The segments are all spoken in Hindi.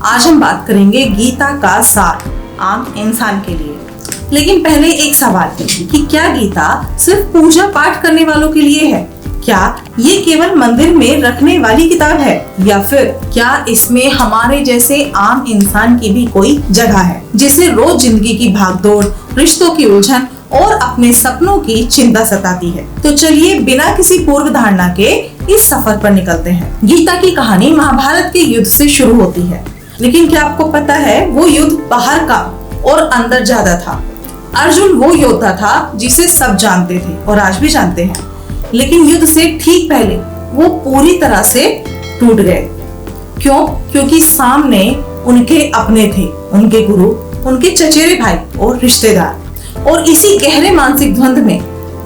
आज हम बात करेंगे गीता का सार आम इंसान के लिए। लेकिन पहले एक सवाल है कि क्या गीता सिर्फ पूजा पाठ करने वालों के लिए है? क्या ये केवल मंदिर में रखने वाली किताब है, या फिर क्या इसमें हमारे जैसे आम इंसान की भी कोई जगह है, जिसे रोज जिंदगी की भागदौड़, रिश्तों की उलझन और अपने सपनों की चिंता सताती है? तो चलिए बिना किसी पूर्व धारणा के इस सफर पर निकलते हैं। गीता की कहानी महाभारत के युद्ध से शुरू होती है, लेकिन क्या आपको पता है वो युद्ध बाहर का और अंदर ज्यादा था। अर्जुन वो योद्धा था जिसे सब जानते थे और आज भी जानते हैं, लेकिन युद्ध से ठीक पहले वो पूरी तरह से टूट गए। क्यों? क्योंकि सामने उनके अपने थे, उनके गुरु, उनके चचेरे भाई और रिश्तेदार, और इसी गहरे मानसिक द्वंद में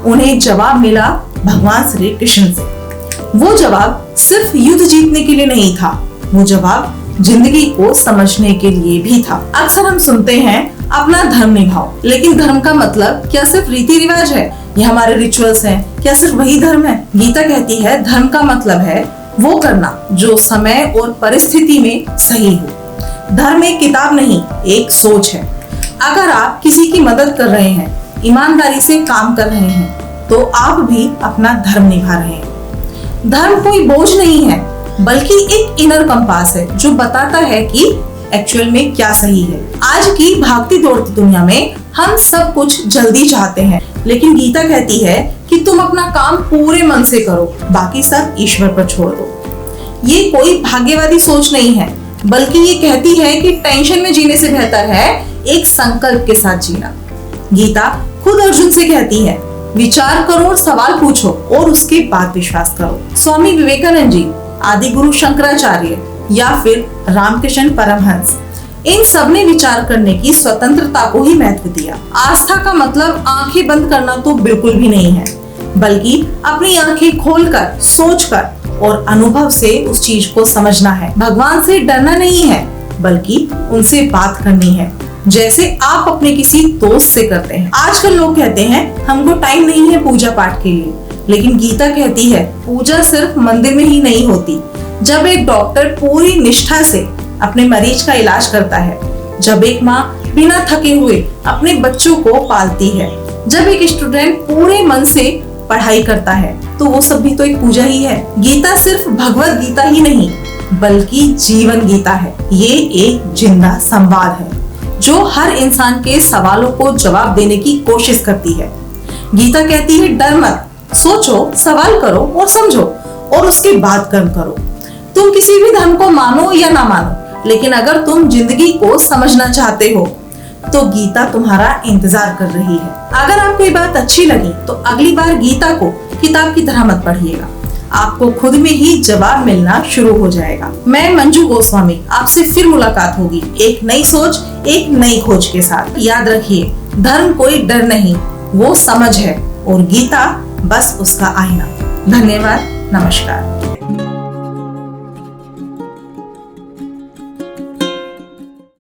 उन्हें जवाब मिला भगवान श्री कृष्ण से। वो जवाब सिर्फ युद्ध जीतने के लिए नहीं था, वो जवाब जिंदगी को समझने के लिए भी था। अक्सर हम सुनते हैं अपना धर्म निभाओ, लेकिन धर्म का मतलब क्या सिर्फ रीति रिवाज है या हमारे रिचुअल्स हैं? क्या सिर्फ वही धर्म है? गीता कहती है धर्म का मतलब है वो करना जो समय और परिस्थिति में सही हो। धर्म एक किताब नहीं, एक सोच है। अगर आप किसी की मदद कर रहे हैं, ईमानदारी से काम कर रहे हैं, तो आप भी अपना धर्म निभा रहे हैं। धर्म कोई बोझ नहीं है, बल्कि एक इनर कंपास है जो बताता है कि एक्चुअल में क्या सही है। आज की भागती दौड़ती दुनिया में हम सब कुछ जल्दी चाहते हैं, लेकिन गीता कहती है कि तुम अपना काम पूरे मन से करो, बाकी सब ईश्वर पर छोड़ दो। ये कोई भाग्यवादी सोच नहीं है, बल्कि ये कहती है कि टेंशन में जीने से बेहतर है एक संकल्प के साथ जीना। गीता खुद अर्जुन से कहती है विचार करो और सवाल पूछो और उसके बाद विश्वास करो। स्वामी विवेकानंद जी, आदि गुरु शंकराचार्य या फिर रामकृष्ण परमहंस, इन सब ने विचार करने की स्वतंत्रता को ही महत्व दिया। आस्था का मतलब आंखें बंद करना तो बिल्कुल भी नहीं है, बल्कि अपनी आंखें खोलकर, सोचकर और अनुभव से उस चीज को समझना है। भगवान से डरना नहीं है, बल्कि उनसे बात करनी है, जैसे आप अपने किसी दोस्त से करते हैं। आजकल लोग कहते हैं हमको टाइम नहीं है पूजा पाठ के लिए, लेकिन गीता कहती है पूजा सिर्फ मंदिर में ही नहीं होती। जब एक डॉक्टर पूरी निष्ठा से अपने मरीज का इलाज करता है, जब एक माँ बिना थके हुए अपने बच्चों को पालती है, जब एक स्टूडेंट पूरे मन से पढ़ाई करता है, तो वो सब भी तो एक पूजा ही है। गीता सिर्फ भगवत गीता ही नहीं, बल्कि जीवन गीता है। ये एक जिंदा संवाद है जो हर इंसान के सवालों को जवाब देने की कोशिश करती है। गीता कहती है डर मत, सोचो, सवाल करो और समझो, और उसके बाद कर्म करो। तुम किसी भी धर्म को मानो या ना मानो, लेकिन अगर तुम जिंदगी को समझना चाहते हो तो गीता तुम्हारा इंतजार कर रही है। अगर आपको ये बात अच्छी लगी तो अगली बार गीता को किताब की तरह मत पढ़िएगा, आपको खुद में ही जवाब मिलना शुरू हो जाएगा। मैं मंजू गोस्वामी, आपसे फिर मुलाकात होगी एक नई सोच, एक नई खोज के साथ। याद रखिए, धर्म कोई डर नहीं, वो समझ है, और गीता बस उसका आईना। धन्यवाद, नमस्कार।